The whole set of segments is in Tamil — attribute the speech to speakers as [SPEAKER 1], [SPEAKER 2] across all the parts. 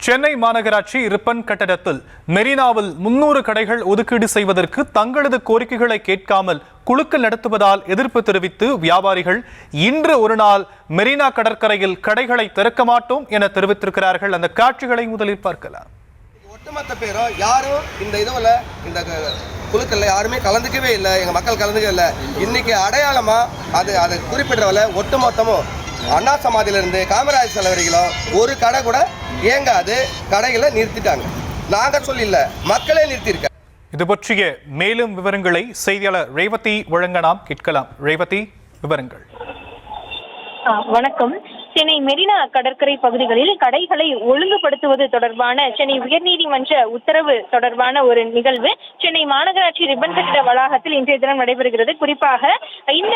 [SPEAKER 1] சென்னை மாநகராட்சி ரிப்பன் கட்டடத்தில் மெரினாவில் 300 கடைகள் ஒதுக்கீடு செய்வதற்கு தங்களது கோரிக்கைகளை கேட்காமல் குழுக்கள் நடத்துவதால் எதிர்ப்பு தெரிவித்து வியாபாரிகள் இன்று ஒரு நாள் மெரினா கடற்கரையில் கடைகளை திறக்க மாட்டோம் என தெரிவித்திருக்கிறார்கள். அந்த காட்சிகளை முதலில் பார்க்கலாம்.
[SPEAKER 2] ஒட்டுமொத்த பேரும் யாரும் இந்த இதுல இந்த குழுக்கள்ல யாருமே கலந்துக்கவே இல்லை. எங்க மக்கள் கலந்துக்கவே இல்லை. இன்னைக்கு அடையாளமா அது குறிப்பிடுறவல ஒட்டுமொத்தமும் அண்ணா சமாதியிலிருந்து காமராஜ் சிலை வரைக்கும் ஒரு கடை கூட இயங்காது கடைகளை நிறுத்திட்டாங்க. நாங்க சொல்லல, மக்களே நிறுத்தியிருக்காங்க.
[SPEAKER 1] இது பற்றிய மேலும் விவரங்களை செய்தியாளர் ரேவதி வழங்க நாம் கேட்கலாம். ரேவதி, விவரங்கள்.
[SPEAKER 3] வணக்கம். சென்னை மெரினா கடற்கரை பகுதிகளில் கடைகளை ஒழுங்குபடுத்துவது தொடர்பான சென்னை உயர்நீதிமன்ற உத்தரவு தொடர்பான ஒரு நிகழ்வு சென்னை மாநகராட்சி ரிப்பன் கட்டிட வளாகத்தில் இன்றைய தினம் நடைபெறுகிறது. குறிப்பாக இந்த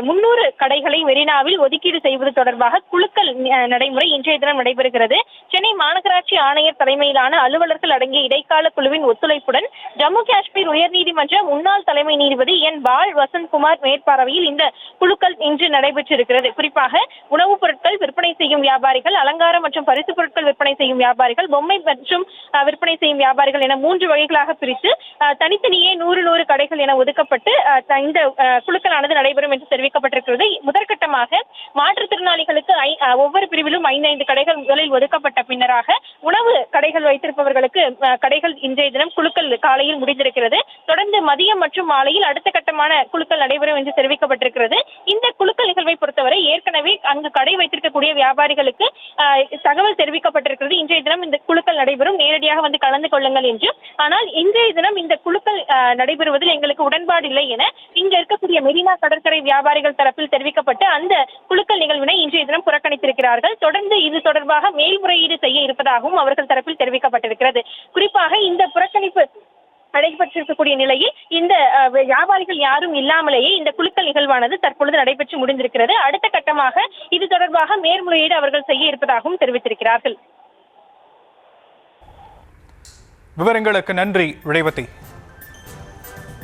[SPEAKER 3] 300 கடைகளை மெரினாவில் ஒதுக்கீடு செய்வது தொடர்பாக குழுக்கள் நடைமுறை இன்றைய தினம் நடைபெறுகிறது. சென்னை மாநகராட்சி ஆணையர் தலைமையிலான அலுவலர்கள் அடங்கிய இடைக்கால குழுவின் ஒத்துழைப்புடன் ஜம்மு காஷ்மீர் உயர்நீதிமன்ற முன்னாள் தலைமை நீதிபதி என் பால் வசந்த்குமார் மேற்பார்வையில் இந்த குழுக்கள் இன்று நடைபெற்றிருக்கிறது. குறிப்பாக உணவுப் பொருட்கள் விற்பனை செய்யும் வியாபாரிகள், அலங்காரம் மற்றும் பரிசு பொருட்கள் விற்பனை செய்யும் வியாபாரிகள், பொம்மை மற்றும் விற்பனை செய்யும் வியாபாரிகள் என 3 வகைகளாக பிரித்து தனித்தனியே 100 கடைகள் என ஒதுக்கப்பட்டு இந்த குழுக்களானது நடைபெறும் என்று தெரிவிக்கப்பட்டிருக்கிறது. முதற்கட்டமாக மாற்றுத்திறனாளிகளுக்கு ஒவ்வொரு பிரிவிலும் 5 கடைகள் முதலில் ஒதுக்கப்பட்ட பின்னராக உணவு கடைகள் வைத்திருப்பவர்களுக்கு கடைகள் இன்றைய தினம் குழுக்கள் காலையில் முடிந்திருக்கிறது. தொடர்ந்து மதியம் மற்றும் மாலையில் அடுத்த கட்டமான குழுக்கள் நடைபெறும் என்று தெரிவிக்கப்பட்டிருக்கிறது. இந்த குழுக்கள் நிகழ்வை பொறுத்தவரை ஏற்கனவே அங்கு கடை வைத்திருக்கக்கூடிய வியாபாரிகளுக்கு தகவல் தெரிவிக்கப்பட்டிருக்கிறது. இன்றைய தினம் இந்த குழுக்கள் நடைபெறும், நேரடியாக வந்து கலந்து கொள்ளுங்கள் என்று. ஆனால் இன்றைய தினம் இந்த குழுக்கள் நடைபெறுவதில் எங்களுக்கு உடன்பாடு இல்லை என இங்க இருக்கக்கூடிய மெரினா கடற்கரை வியாபாரிகள் தரப்பில் தெரிவிக்கப்பட்டு அந்த குழுக்கள் நிகழ்வினை இன்றைய தினம் புறக்கணித்திருக்கிறார்கள். தொடர்ந்து இது தொடர்பாக மேல்முறையீடு செய்ய இருப்பதாகவும் அவர்கள் தரப்பில் தெரிவிக்கப்பட்டிருக்கிறது. குறிப்பாக இந்த புறக்கணிப்பு நடைபெற்றிருக்கக்கூடிய நிலையில் இந்த வியாபாரிகள் யாரும் இல்லாமலேயே இந்த குழுக்கள் நிகழ்வானது தற்பொழுது நடைபெற்று முடிந்திருக்கிறது. அடுத்த கட்டமாக இது தொடர்பாக மேல்முறையீடு அவர்கள் செய்ய இருப்பதாகவும் தெரிவித்திருக்கிறார்கள்.
[SPEAKER 1] விவரங்களுக்கு நன்றி ரேவதி.